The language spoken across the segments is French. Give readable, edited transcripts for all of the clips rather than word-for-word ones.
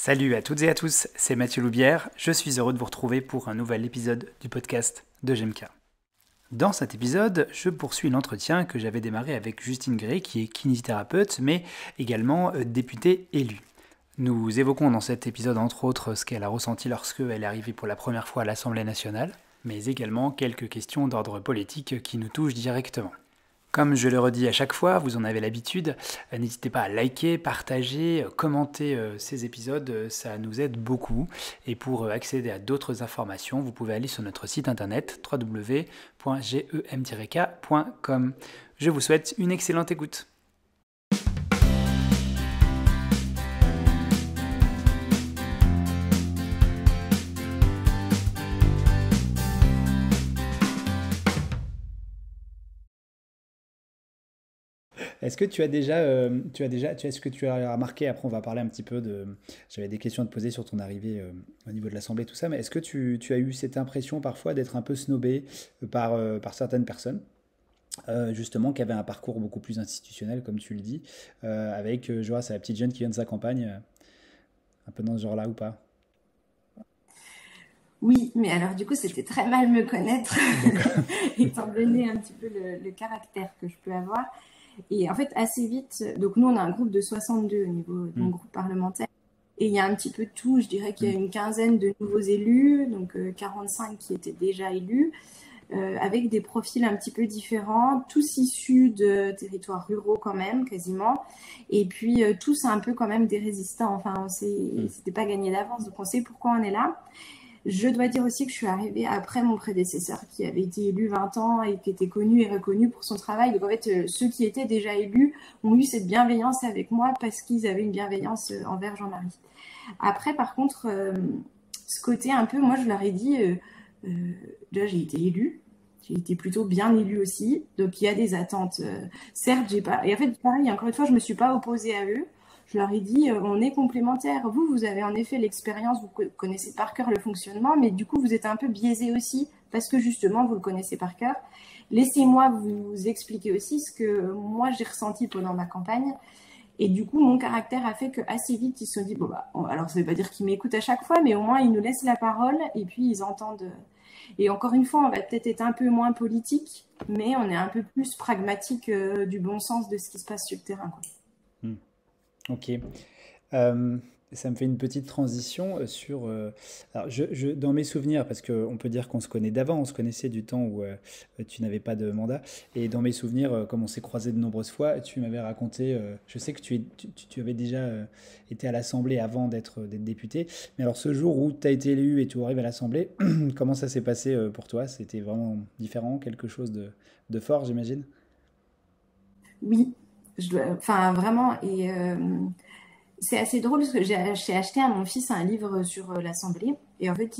Salut à toutes et à tous, c'est Mathieu Loubière, je suis heureux de vous retrouver pour un nouvel épisode du podcast de GMK. Dans cet épisode, je poursuis l'entretien que j'avais démarré avec Justine Gray, qui est kinésithérapeute, mais également députée élue. Nous évoquons dans cet épisode entre autres ce qu'elle a ressenti lorsqu'elle est arrivée pour la première fois à l'Assemblée nationale, mais également quelques questions d'ordre politique qui nous touchent directement. Comme je le redis à chaque fois, vous en avez l'habitude, n'hésitez pas à liker, partager, commenter ces épisodes, ça nous aide beaucoup. Et pour accéder à d'autres informations, vous pouvez aller sur notre site internet www.gem-k.com. Je vous souhaite une excellente écoute. Est-ce que est-ce que tu as remarqué, après on va parler un petit peu j'avais des questions à te poser sur ton arrivée au niveau de l'Assemblée, tout ça, mais est-ce que tu as eu cette impression parfois d'être un peu snobé par certaines personnes, justement, qui avaient un parcours beaucoup plus institutionnel, comme tu le dis, avec, je vois, c'est la petite jeune qui vient de sa campagne, un peu dans ce genre-là ou pas? Oui, mais alors du coup, c'était très mal me connaître, D'accord. étant donné un petit peu le caractère que je peux avoir. Et en fait, assez vite, donc nous, on a un groupe de 62 au niveau de mon Hmm, groupe parlementaire. Et il y a un petit peu de tout. Je dirais qu'il y hmm, a une quinzaine de nouveaux élus, donc 45 qui étaient déjà élus, avec des profils un petit peu différents, tous issus de territoires ruraux quand même, quasiment. Et puis tous un peu quand même des résistants. Enfin, hmm, c'était pas gagné d'avance, donc on sait pourquoi on est là. Je dois dire aussi que je suis arrivée après mon prédécesseur qui avait été élu 20 ans et qui était connu et reconnu pour son travail. Donc en fait, ceux qui étaient déjà élus ont eu cette bienveillance avec moi parce qu'ils avaient une bienveillance envers Jean-Marie. Après, par contre, ce côté un peu, moi je leur ai dit, déjà j'ai été élue, j'ai été plutôt bien élue aussi, donc il y a des attentes. Certes, j'ai pas. Et en fait, pareil, encore une fois, je me suis pas opposée à eux. Je leur ai dit, on est complémentaires. Vous avez en effet l'expérience, vous connaissez par cœur le fonctionnement, mais du coup, vous êtes un peu biaisé aussi parce que justement, vous le connaissez par cœur. Laissez-moi vous expliquer aussi ce que moi j'ai ressenti pendant ma campagne. Et du coup, mon caractère a fait que assez vite, ils se sont dit, bon bah, alors ça veut pas dire qu'ils m'écoutent à chaque fois, mais au moins ils nous laissent la parole et puis ils entendent. Et encore une fois, on va peut-être être un peu moins politique, mais on est un peu plus pragmatique du bon sens de ce qui se passe sur le terrain, quoi. hmm. Ok. Euh, Ça me fait une petite transition sur. Alors, dans mes souvenirs, parce qu'on peut dire qu'on se connaît d'avant, on se connaissait du temps où tu n'avais pas de mandat. Et dans mes souvenirs, comme on s'est croisés de nombreuses fois, tu m'avais raconté. Je sais que tu avais déjà été à l'Assemblée avant d'être député. Mais alors, ce jour où tu as été élu et tu arrives à l'Assemblée, comment ça s'est passé pour toi? C'était vraiment différent, quelque chose de fort, j'imagine? Oui, enfin vraiment. Et c'est assez drôle parce que j'ai acheté à mon fils un livre sur l'Assemblée. Et en fait,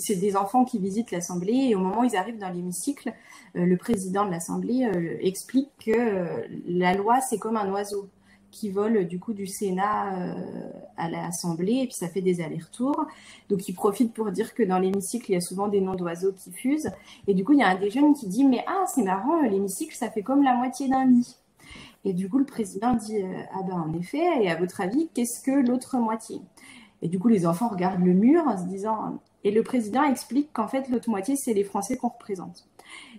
c'est des enfants qui visitent l'Assemblée. Et au moment où ils arrivent dans l'hémicycle, le président de l'Assemblée explique que la loi, c'est comme un oiseau qui vole du coup du Sénat à l'Assemblée. Et puis ça fait des allers-retours. Donc il profite pour dire que dans l'hémicycle, il y a souvent des noms d'oiseaux qui fusent. Et du coup, il y a un des jeunes qui dit, mais ah, c'est marrant, l'hémicycle, ça fait comme la moitié d'un nid. Et du coup, le président dit ah ben en effet, et à votre avis, qu'est-ce que l'autre moitié? Et du coup, les enfants regardent le mur en se disant. Et le président explique qu'en fait, l'autre moitié, c'est les Français qu'on représente.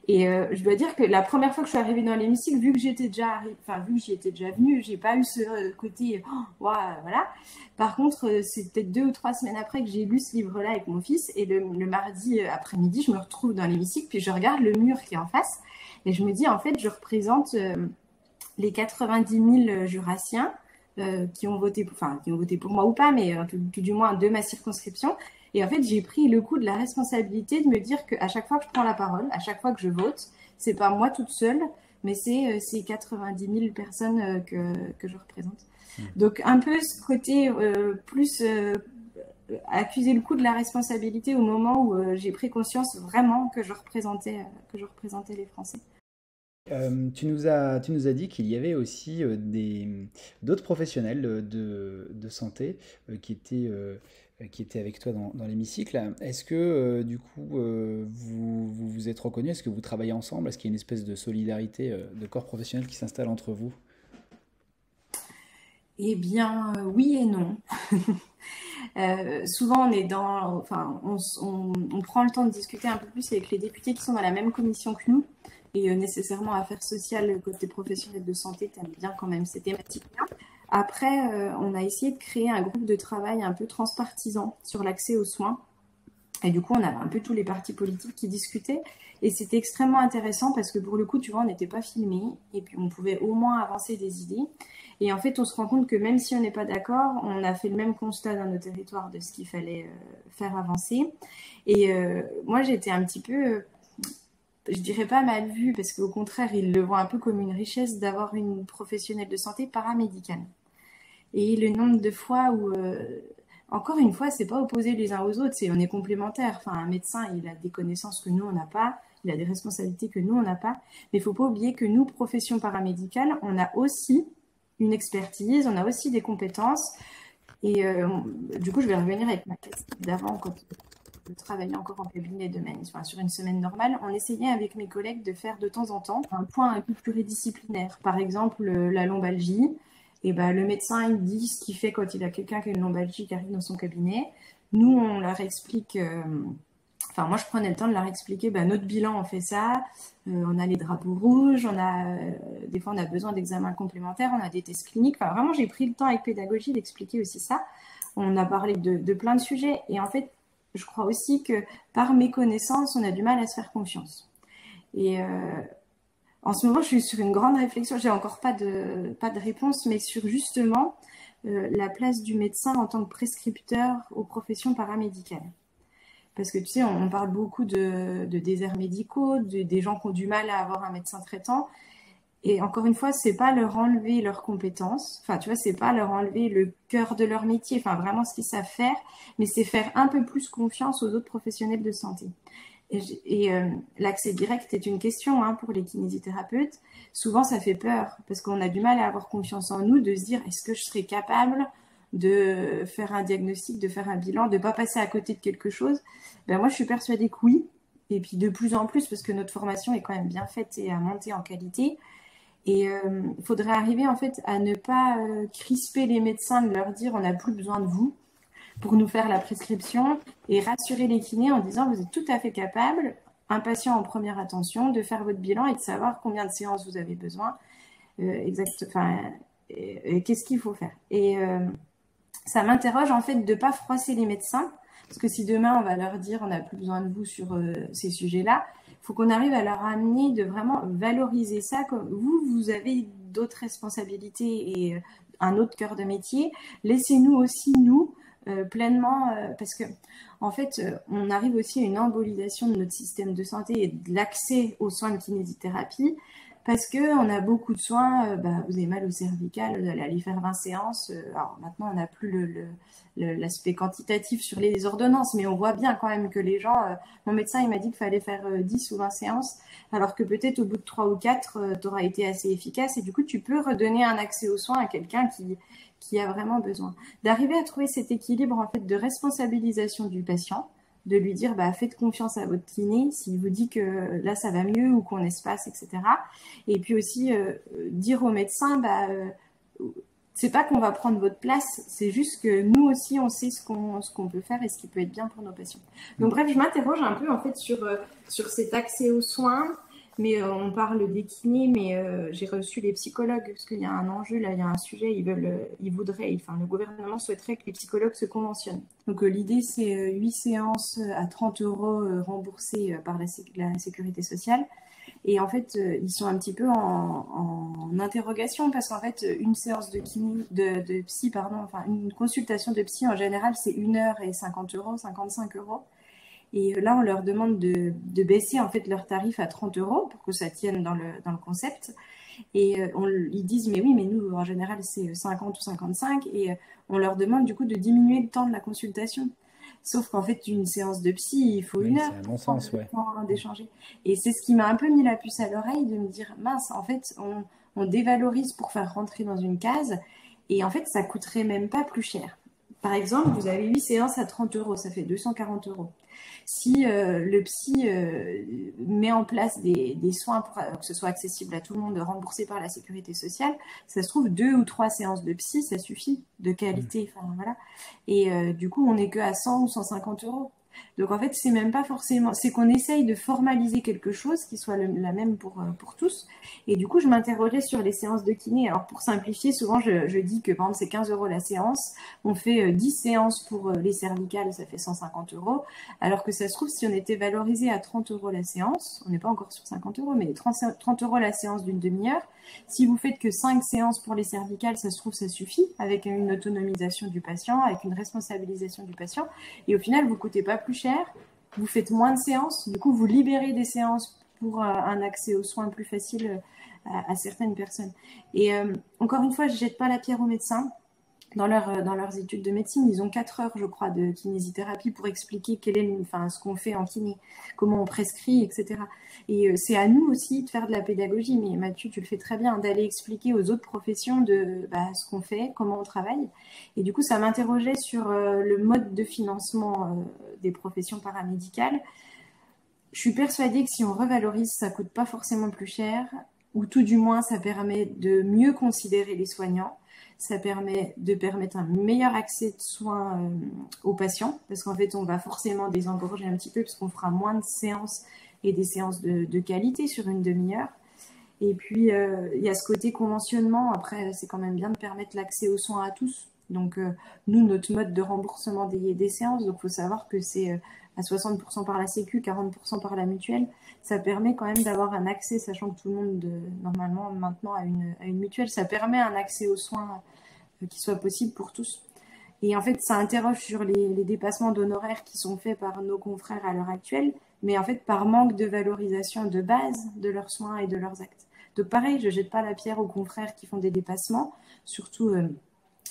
Et je dois dire que la première fois que je suis arrivée dans l'hémicycle, vu que j'étais déjà vu que j'y étais déjà venue, j'ai pas eu ce côté voilà. Par contre, c'est peut-être 2 ou 3 semaines après que j'ai lu ce livre-là avec mon fils, et le mardi après-midi, je me retrouve dans l'hémicycle, puis je regarde le mur qui est en face, et je me dis en fait, je représente les 90 000 jurassiens qui ont voté pour moi ou pas, mais tout du moins de ma circonscription. Et en fait, j'ai pris le coup de la responsabilité de me dire qu'à chaque fois que je prends la parole, à chaque fois que je vote, c'est pas moi toute seule, mais c'est ces 90 000 personnes que je représente. Hmm. Donc un peu ce côté plus accuser le coup de la responsabilité au moment où j'ai pris conscience vraiment que je représentais les Français. Tu nous as dit qu'il y avait aussi d'autres professionnels de santé qui étaient avec toi dans l'hémicycle. Est-ce que du coup vous vous êtes reconnus? Est-ce que vous travaillez ensemble? Est-ce qu'il y a une espèce de solidarité de corps professionnel qui s'installe entre vous? Eh bien, oui et non. Souvent, on prend le temps de discuter un peu plus avec les députés qui sont dans la même commission que nous. Et nécessairement, affaires sociales, côté professionnel de santé, tu aimes bien quand même ces thématiques-là. Après, on a essayé de créer un groupe de travail un peu transpartisan sur l'accès aux soins. Et du coup, on avait un peu tous les partis politiques qui discutaient. Et c'était extrêmement intéressant parce que pour le coup, tu vois, on n'était pas filmés. Et puis, on pouvait au moins avancer des idées. Et en fait, on se rend compte que même si on n'est pas d'accord, on a fait le même constat dans nos territoires de ce qu'il fallait faire avancer. Et moi, j'étais un petit peu, je dirais pas mal vue, parce qu'au contraire, ils le voient un peu comme une richesse d'avoir une professionnelle de santé paramédicale. Et le nombre de fois où, encore une fois, c'est pas opposé les uns aux autres, on est complémentaires. Enfin, un médecin, il a des connaissances que nous, on n'a pas, il a des responsabilités que nous, on n'a pas. Mais il faut pas oublier que nous, profession paramédicale, on a aussi une expertise, on a aussi des compétences. Et du coup, je vais revenir avec ma casquette d'avant, quand je travaillais encore en cabinet de médecine. Enfin, sur une semaine normale, on essayait avec mes collègues de faire de temps en temps un point un peu pluridisciplinaire. Par exemple, la lombalgie. Et ben, le médecin, il dit ce qu'il fait quand il a quelqu'un qui a une lombalgie qui arrive dans son cabinet. Nous, on leur explique... Enfin, moi, je prenais le temps de leur expliquer, notre bilan, on fait ça, on a les drapeaux rouges, des fois, on a besoin d'examens complémentaires, on a des tests cliniques. Enfin, vraiment, j'ai pris le temps avec pédagogie d'expliquer aussi ça. On a parlé de plein de sujets. Et en fait, je crois aussi que par méconnaissance, on a du mal à se faire confiance. Et en ce moment, je suis sur une grande réflexion. J'ai encore pas de réponse, mais sur justement la place du médecin en tant que prescripteur aux professions paramédicales. Parce que tu sais, on parle beaucoup de déserts médicaux, des gens qui ont du mal à avoir un médecin traitant. Et encore une fois, c'est pas leur enlever leurs compétences. Enfin, tu vois, c'est pas leur enlever le cœur de leur métier. Enfin, vraiment ce qu'ils savent faire, mais c'est faire un peu plus confiance aux autres professionnels de santé. Et l'accès direct est une question pour les kinésithérapeutes. Souvent, ça fait peur parce qu'on a du mal à avoir confiance en nous, de se dire est-ce que je serai capable de faire un diagnostic, de faire un bilan, de ne pas passer à côté de quelque chose. Moi, je suis persuadée que oui. Et puis de plus en plus, parce que notre formation est quand même bien faite et à monter en qualité. Et il faudrait arriver en fait à ne pas crisper les médecins, de leur dire on n'a plus besoin de vous pour nous faire la prescription, et rassurer les kinés en disant vous êtes tout à fait capable, un patient en première attention, de faire votre bilan et de savoir combien de séances vous avez besoin, qu'est-ce qu'il faut faire. Et ça m'interroge en fait de ne pas froisser les médecins, parce que si demain on va leur dire on n'a plus besoin de vous sur ces sujets-là, il faut qu'on arrive à leur amener de vraiment valoriser ça, comme vous avez d'autres responsabilités et un autre cœur de métier, laissez-nous aussi nous pleinement, parce que en fait, on arrive aussi à une embolisation de notre système de santé et de l'accès aux soins de kinésithérapie, parce qu'on a beaucoup de soins, vous avez mal au cervical, vous allez aller faire 20 séances. Alors maintenant, on n'a plus l'aspect quantitatif sur les ordonnances, mais on voit bien quand même que les gens... mon médecin, il m'a dit qu'il fallait faire 10 ou 20 séances, alors que peut-être au bout de 3 ou 4, tu auras été assez efficace, et du coup, tu peux redonner un accès aux soins à quelqu'un qui a vraiment besoin. D'arriver à trouver cet équilibre en fait de responsabilisation du patient, de lui dire faites confiance à votre kiné s'il vous dit que là ça va mieux ou qu'on espace, etc. Et puis aussi dire au médecin c'est pas qu'on va prendre votre place, c'est juste que nous aussi on sait ce qu'on peut faire et ce qui peut être bien pour nos patients. Donc bref, je m'interroge un peu en fait sur cet accès aux soins. Mais on parle des kinés, mais j'ai reçu les psychologues, parce qu'il y a un enjeu, là, il y a un sujet, le gouvernement souhaiterait que les psychologues se conventionnent. Donc l'idée, c'est 8 séances à 30 euros remboursées par la sécurité sociale. Et en fait, ils sont un petit peu en interrogation, parce qu'en fait, une séance de psy, une consultation de psy, en général, c'est 1 heure et 50 euros, 55 euros. Et là, on leur demande de baisser en fait leur tarif à 30 euros pour que ça tienne dans le concept. Et ils disent, mais oui, mais nous, en général, c'est 50 ou 55. Et on leur demande du coup de diminuer le temps de la consultation. Sauf qu'en fait, une séance de psy, il faut 1 heure pour prendre le temps d'échanger. Et c'est ce qui m'a un peu mis la puce à l'oreille, de me dire, mince, en fait, on dévalorise pour faire rentrer dans une case. Et en fait, ça coûterait même pas plus cher. Par exemple, vous avez 8 séances à 30 euros, ça fait 240 euros. Si le psy met en place des soins pour que ce soit accessible à tout le monde, remboursé par la sécurité sociale, ça se trouve 2 ou 3 séances de psy, ça suffit, de qualité. Enfin, voilà. Et du coup, on n'est que à 100 ou 150 euros. Donc en fait, c'est même pas forcément, c'est qu'on essaye de formaliser quelque chose qui soit la même pour tous. Et du coup, je m'interrogeais sur les séances de kiné. Alors pour simplifier, souvent je dis que par exemple c'est 15 euros la séance. On fait 10 séances pour les cervicales, ça fait 150 euros. Alors que ça se trouve, si on était valorisé à 30 euros la séance, on n'est pas encore sur 50 euros, mais 30 euros la séance d'une demi-heure. Si vous faites que 5 séances pour les cervicales, ça se trouve, ça suffit, avec une autonomisation du patient, avec une responsabilisation du patient. Et au final, vous ne coûtez pas plus cher, vous faites moins de séances, du coup, vous libérez des séances pour un accès aux soins plus facile à certaines personnes. Et encore une fois, je ne jette pas la pierre aux médecins. Dans leurs études de médecine, ils ont 4 heures, je crois, de kinésithérapie pour expliquer ce qu'on fait en kiné, comment on prescrit, etc. Et c'est à nous aussi de faire de la pédagogie. Mais Mathieu, tu le fais très bien, d'aller expliquer aux autres professions ce qu'on fait, comment on travaille. Et du coup, ça m'interrogeait sur le mode de financement des professions paramédicales. Je suis persuadée que si on revalorise, ça ne coûte pas forcément plus cher, ou tout du moins, ça permet de mieux considérer les soignants. Ça permet de permettre un meilleur accès de soins aux patients, parce qu'en fait, on va forcément désengorger un petit peu, parce qu'on fera moins de séances et des séances de qualité sur une demi-heure. Et puis, il y a ce côté conventionnement. Après, c'est quand même bien de permettre l'accès aux soins à tous. Donc, nous, notre mode de remboursement des séances, donc il faut savoir que c'est à 60% par la Sécu, 40% par la mutuelle. Ça permet quand même d'avoir un accès, sachant que tout le monde, normalement, maintenant, a une mutuelle. Ça permet un accès aux soins qui soit possible pour tous. Et en fait, ça interroge sur les dépassements d'honoraires qui sont faits par nos confrères à l'heure actuelle, mais en fait, par manque de valorisation de base de leurs soins et de leurs actes. Donc pareil, je ne jette pas la pierre aux confrères qui font des dépassements, surtout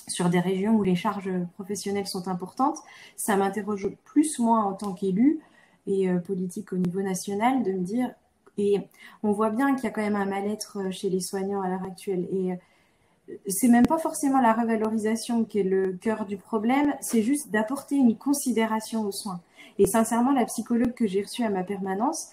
sur des régions où les charges professionnelles sont importantes. Ça m'interroge plus, moi, en tant qu'élu et politique au niveau national, de me dire, et on voit bien qu'il y a quand même un mal-être chez les soignants à l'heure actuelle. Et c'est même pas forcément la revalorisation qui est le cœur du problème, c'est juste d'apporter une considération aux soins. Et sincèrement, la psychologue que j'ai reçue à ma permanence,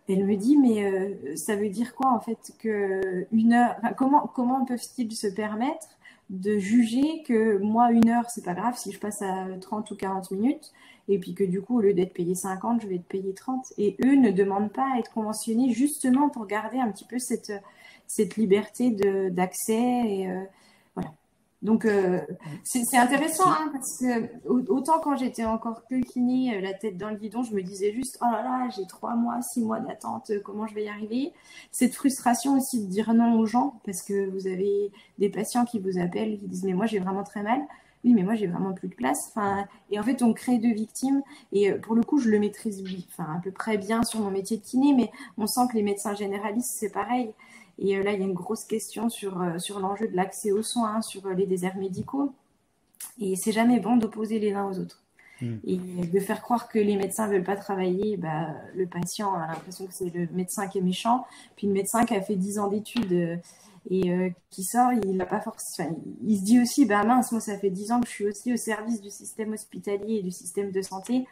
elle me dit, mais ça veut dire quoi en fait que une heure, enfin, comment peuvent-ils se permettre de juger que moi, une heure, c'est pas grave si je passe à 30 ou 40 minutes, et puis que du coup, au lieu d'être payé 50, je vais être payé 30. Et eux ne demandent pas à être conventionnés justement pour garder un petit peu cette liberté d'accès. Et voilà. Donc, c'est intéressant, hein, parce que autant quand j'étais encore que kiné, la tête dans le guidon, je me disais juste, oh là là, j'ai 3 mois, 6 mois d'attente, comment je vais y arriver? Cette frustration aussi de dire non aux gens, parce que vous avez des patients qui vous appellent, qui disent, mais moi, j'ai vraiment très mal. Oui, mais moi, j'ai vraiment plus de place. Enfin, et en fait, on crée deux victimes. Et pour le coup, je le maîtrise, enfin, à peu près bien sur mon métier de kiné, mais on sent que les médecins généralistes, c'est pareil. Et là, il y a une grosse question sur l'enjeu de l'accès aux soins, sur les déserts médicaux. Et c'est jamais bon d'opposer les uns aux autres. Et de faire croire que les médecins ne veulent pas travailler, le patient a l'impression que c'est le médecin qui est méchant. Puis le médecin qui a fait 10 ans d'études et qui sort, il n'a pas forcément. Il se dit aussi, mince, moi ça fait 10 ans que je suis aussi au service du système hospitalier et du système de santé.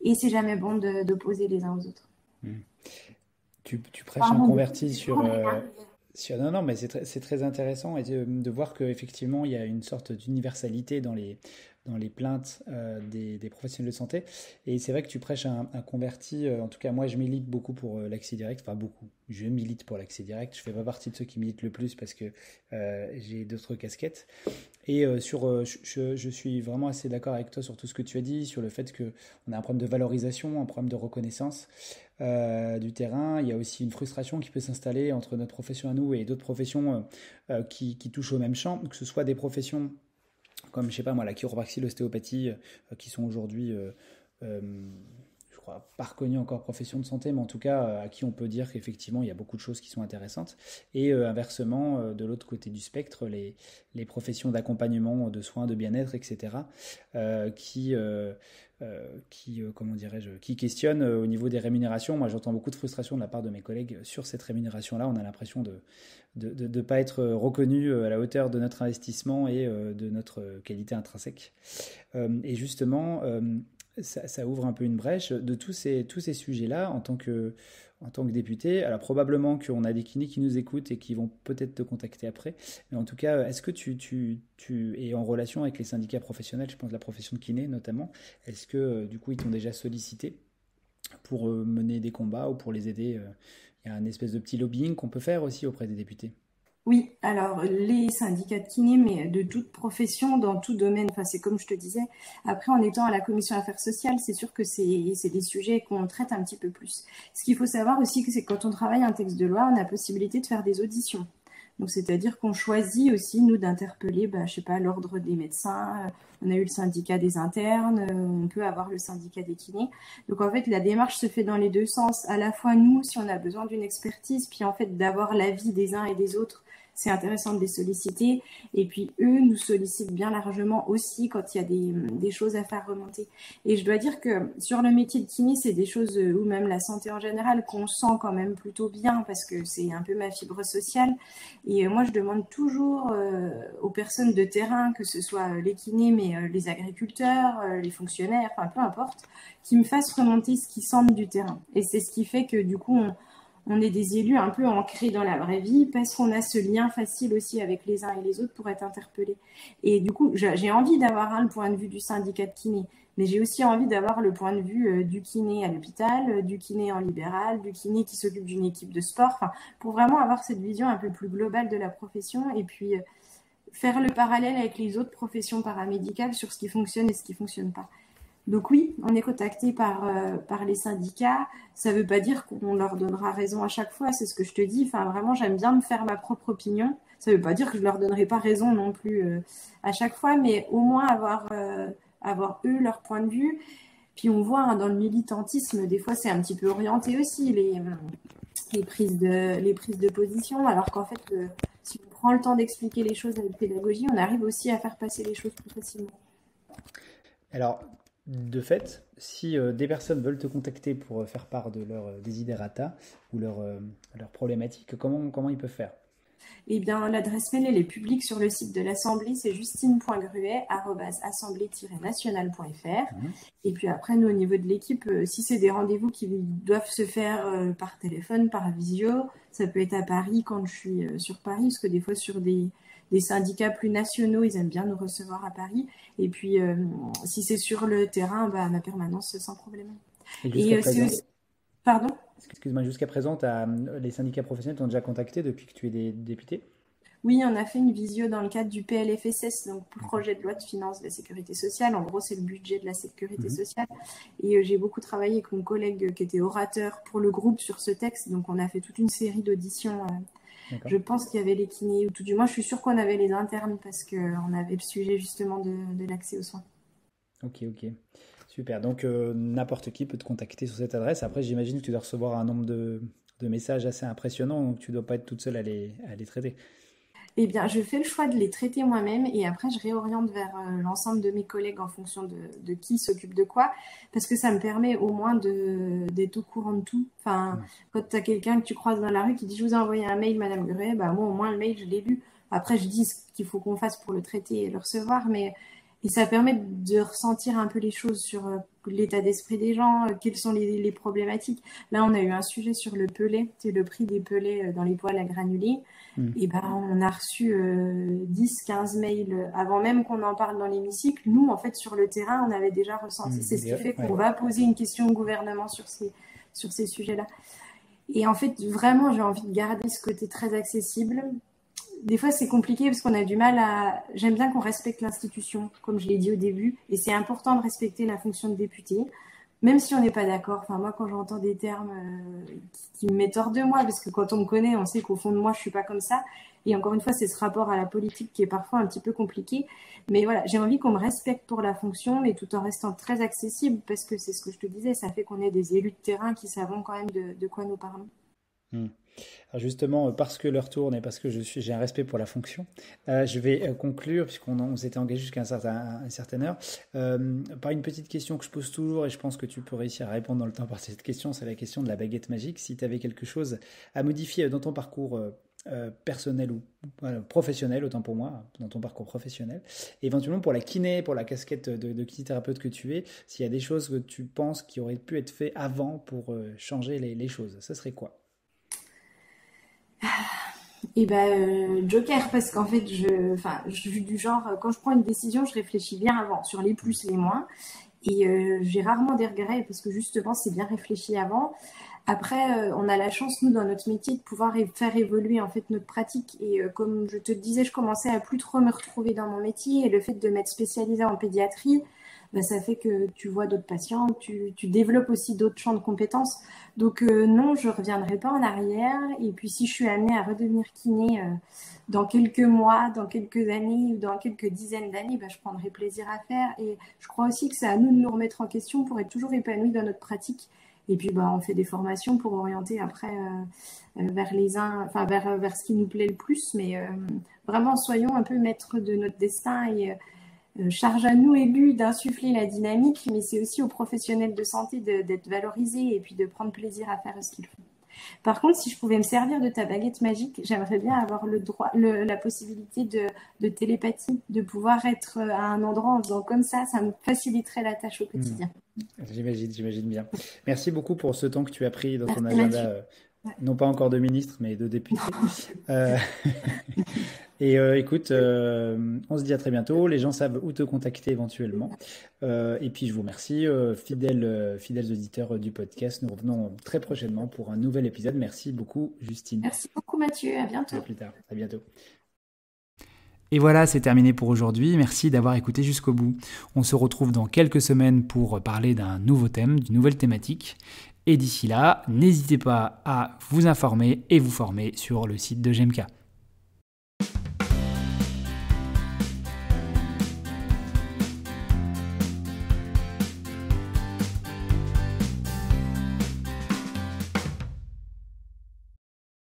Et c'est jamais bon d'opposer les uns aux autres. Tu prêches un Pardon, converti non, non, mais c'est très intéressant et de voir qu'effectivement, il y a une sorte d'universalité dans les plaintes des professionnels de santé. Et c'est vrai que tu prêches un converti. En tout cas, moi, je milite beaucoup pour l'accès direct. Enfin, beaucoup. Je milite pour l'accès direct. Je ne fais pas partie de ceux qui militent le plus parce que j'ai d'autres casquettes. Et je suis vraiment assez d'accord avec toi sur tout ce que tu as dit, sur le fait qu'on a un problème de valorisation, un problème de reconnaissance du terrain. Il y a aussi une frustration qui peut s'installer entre notre profession à nous et d'autres professions qui touchent au même champ, que ce soit des professions comme, je sais pas moi, la chiropraxie, l'ostéopathie, qui sont aujourd'hui, je pas reconnu encore profession de santé, mais en tout cas à qui on peut dire qu'effectivement il y a beaucoup de choses qui sont intéressantes. Et inversement, de l'autre côté du spectre, les professions d'accompagnement, de soins, de bien-être, etc., comment dirais-je, qui questionnent au niveau des rémunérations. Moi, j'entends beaucoup de frustration de la part de mes collègues sur cette rémunération-là. On a l'impression de pas être reconnu à la hauteur de notre investissement et de notre qualité intrinsèque. Et justement, ça ouvre un peu une brèche de tous ces sujets-là en tant que député. Alors probablement qu'on a des kinés qui nous écoutent et qui vont peut-être te contacter après. Mais en tout cas, est-ce que tu es en relation avec les syndicats professionnels, je pense la profession de kiné notamment. Est-ce que du coup ils t'ont déjà sollicité pour mener des combats ou pour les aider? Il y a une espèce de petit lobbying qu'on peut faire aussi auprès des députés. Oui, alors les syndicats de kiné, mais de toute profession, dans tout domaine, enfin c'est comme je te disais. Après, en étant à la commission affaires sociales, c'est sûr que c'est des sujets qu'on traite un petit peu plus. Ce qu'il faut savoir aussi, c'est que quand on travaille un texte de loi, on a la possibilité de faire des auditions. Donc c'est-à-dire qu'on choisit aussi, nous, d'interpeller, je sais pas, l'ordre des médecins, on a eu le syndicat des internes, on peut avoir le syndicat des kinés. Donc en fait, la démarche se fait dans les deux sens. À la fois nous, si on a besoin d'une expertise, puis en fait d'avoir l'avis des uns et des autres, c'est intéressant de les solliciter. Et puis, eux nous sollicitent bien largement aussi quand il y a des choses à faire remonter. Et je dois dire que sur le métier de kiné, c'est des choses, ou même la santé en général, qu'on sent quand même plutôt bien parce que c'est un peu ma fibre sociale. Et moi, je demande toujours aux personnes de terrain, que ce soit les kinés, mais les agriculteurs, les fonctionnaires, enfin peu importe, qui me fassent remonter ce qu'ils sentent du terrain. Et c'est ce qui fait que du coup, on est des élus un peu ancrés dans la vraie vie parce qu'on a ce lien facile aussi avec les uns et les autres pour être interpellés. Et du coup, j'ai envie d'avoir le point de vue du syndicat de kiné, mais j'ai aussi envie d'avoir le point de vue du kiné à l'hôpital, du kiné en libéral, du kiné qui s'occupe d'une équipe de sport, enfin, pour vraiment avoir cette vision un peu plus globale de la profession et puis faire le parallèle avec les autres professions paramédicales sur ce qui fonctionne et ce qui ne fonctionne pas. Donc oui, on est contacté par les syndicats. Ça ne veut pas dire qu'on leur donnera raison à chaque fois, c'est ce que je te dis. Enfin, vraiment, j'aime bien me faire ma propre opinion. Ça ne veut pas dire que je ne leur donnerai pas raison non plus à chaque fois, mais au moins avoir eux leur point de vue. Puis on voit dans le militantisme, des fois c'est un petit peu orienté aussi, les prises de position, alors qu'en fait, si on prend le temps d'expliquer les choses avec pédagogie, on arrive aussi à faire passer les choses plus facilement. Alors, de fait, si des personnes veulent te contacter pour faire part de leurs desiderata ou leurs problématiques, comment ils peuvent faire? Eh bien, l'adresse mail, elle est publique sur le site de l'Assemblée, c'est justine.gruet@assemblée-nationale.fr. Et puis après, nous, au niveau de l'équipe, si c'est des rendez-vous qui doivent se faire par téléphone, par visio, ça peut être à Paris quand je suis sur Paris, parce que des fois, sur des syndicats plus nationaux, ils aiment bien nous recevoir à Paris. Et puis, si c'est sur le terrain, ma permanence, sans problème. Et jusqu'à présent, Pardon? excuse-moi, jusqu'à présent, les syndicats professionnels t'ont déjà contacté depuis que tu es député? Oui, on a fait une visio dans le cadre du PLFSS, donc projet de loi de finances de la sécurité sociale. En gros, c'est le budget de la sécurité sociale. Et j'ai beaucoup travaillé avec mon collègue qui était orateur pour le groupe sur ce texte. Donc, on a fait toute une série d'auditions. Je pense qu'il y avait les kinés, ou tout du moins, je suis sûre qu'on avait les internes parce qu'on avait le sujet justement de l'accès aux soins. Ok. Super. Donc, n'importe qui peut te contacter sur cette adresse. Après, j'imagine que tu dois recevoir un nombre de messages assez impressionnant, donc tu ne dois pas être toute seule à les traiter. Eh bien, je fais le choix de les traiter moi-même et après, je réoriente vers l'ensemble de mes collègues en fonction de qui s'occupe de quoi, parce que ça me permet au moins d'être au courant de tout. Enfin, quand tu as quelqu'un que tu croises dans la rue qui dit « Je vous ai envoyé un mail, Madame Gruet », moi, au moins, le mail, je l'ai lu. Après, je dis ce qu'il faut qu'on fasse pour le traiter et le recevoir, et ça permet de ressentir un peu les choses sur l'état d'esprit des gens, quelles sont les problématiques. Là, on a eu un sujet sur le pelet, c'est le prix des pelets dans les poêles à granulés. Et on a reçu 10-15 mails avant même qu'on en parle dans l'hémicycle. Nous, en fait, sur le terrain, on avait déjà ressenti. C'est ce qui fait qu'on va poser une question au gouvernement sur ces sujets-là. Et en fait, vraiment, j'ai envie de garder ce côté très accessible. Des fois, c'est compliqué parce qu'on a du mal à... J'aime bien qu'on respecte l'institution, comme je l'ai dit au début. Et c'est important de respecter la fonction de député, même si on n'est pas d'accord. Enfin, moi, quand j'entends des termes qui me mettent hors de moi, parce que quand on me connaît, on sait qu'au fond de moi, je suis pas comme ça. Et encore une fois, c'est ce rapport à la politique qui est parfois un petit peu compliqué. Mais voilà, j'ai envie qu'on me respecte pour la fonction, mais tout en restant très accessible, parce que c'est ce que je te disais, ça fait qu'on est des élus de terrain qui savons quand même de quoi nous parlons. Hmm. Alors justement, parce que l'heure tourne et parce que j'ai un respect pour la fonction, je vais conclure, puisqu'on s'était engagé jusqu'à une certaine heure, par une petite question que je pose toujours, et je pense que tu peux réussir à répondre dans le temps par cette question, c'est la question de la baguette magique. Si tu avais quelque chose à modifier dans ton parcours personnel ou professionnel, autant pour moi, dans ton parcours professionnel, éventuellement pour la kiné, pour la casquette de kinésithérapeute que tu es, s'il y a des choses que tu penses qui auraient pu être faites avant pour changer les choses, ça serait quoi? Et Joker, parce qu'en fait, je suis du genre, quand je prends une décision, je réfléchis bien avant, sur les plus, les moins. Et j'ai rarement des regrets, parce que justement, c'est bien réfléchi avant. Après, on a la chance, nous, dans notre métier, de pouvoir faire évoluer en fait notre pratique. Et comme je te le disais, je commençais à plus trop me retrouver dans mon métier. Et le fait de m'être spécialisée en pédiatrie, ça fait que tu vois d'autres patients, tu développes aussi d'autres champs de compétences. Donc non, je ne reviendrai pas en arrière. Et puis si je suis amenée à redevenir kiné dans quelques mois, dans quelques années ou dans quelques dizaines d'années, je prendrai plaisir à faire. Et je crois aussi que c'est à nous de nous remettre en question pour être toujours épanouis dans notre pratique. Et puis on fait des formations pour orienter après vers vers ce qui nous plaît le plus. Mais vraiment, soyons un peu maîtres de notre destin et charge à nous élus d'insuffler la dynamique, mais c'est aussi aux professionnels de santé d'être valorisés et puis de prendre plaisir à faire ce qu'ils font. Par contre, si je pouvais me servir de ta baguette magique, j'aimerais bien avoir la possibilité de télépathie, de pouvoir être à un endroit en faisant comme ça me faciliterait la tâche au Hmm. quotidien. J'imagine bien. Merci beaucoup pour ce temps que tu as pris dans ton Merci Mathieu. agenda, non pas encore de ministre, mais de député. Euh, et écoute, on se dit à très bientôt. Les gens savent où te contacter éventuellement. Et puis je vous remercie, fidèles auditeurs du podcast. Nous revenons très prochainement pour un nouvel épisode. Merci beaucoup, Justine. Merci beaucoup Mathieu, à bientôt. À plus tard, à bientôt. Et voilà, c'est terminé pour aujourd'hui. Merci d'avoir écouté jusqu'au bout. On se retrouve dans quelques semaines pour parler d'un nouveau thème, d'une nouvelle thématique. Et d'ici là, n'hésitez pas à vous informer et vous former sur le site de GMK.